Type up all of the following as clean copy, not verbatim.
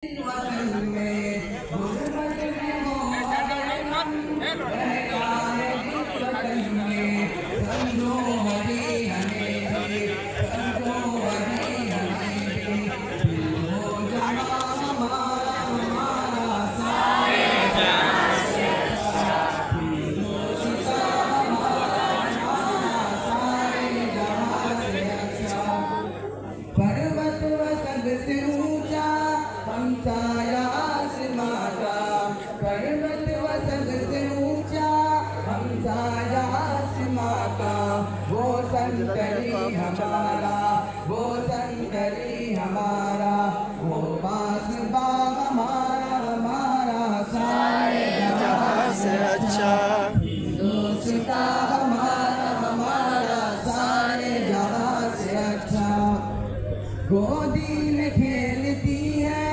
वतन में गुरबत में हो रहता है जिस वतन में समझो हरी हमें समझो हरी हमें हो जहाँ हमारा हमारा सारे जहाँ से अच्छा सीता हमारा हमारा सारे जहाँ से अच्छा पर्वत व सबसे ऊंचा हमसाया आसमां का पर्वत व सबसे ऊंचा हमसाया आसमां का वो संतरी हमारा वो संतरी हमारा वो बासबा हमारा हमारा सारे जहां से अच्छा दोस्ता हमारा हमारा सारे जहां से अच्छा गोदी में खेलती है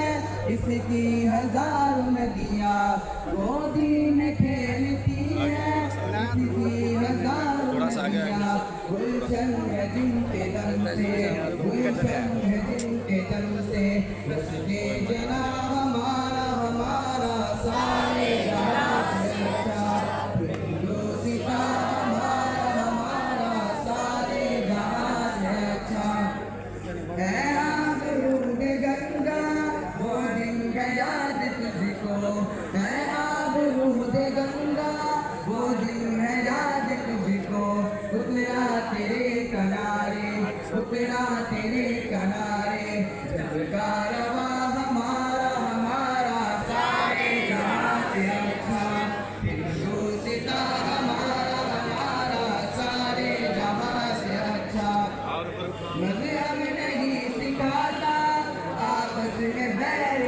इसकी हजारों नदियाँ गोदी में खेलती है इसकी हजारों नदियाँ गुलशन है जिनके दम से गुलशन है जिनके दम से रस्ते जना हमारा हमारा सारे जहां से अच्छा दोस्ता हमारा हमारा सारे जहां से अच्छा है आबरूद गंगा वो दिन का याद तुझको है आबरूद गंगा वो दिन है याद तुझको टुकड़ा तेरे किनारे टुकड़ा तेरे किनारे जब का रवा हमारा हमारा सारे जहां से अच्छा हिंदुस्ता हमारा हमारा सारे जहां से अच्छा मज़हब नहीं सिखाता आपस में बैर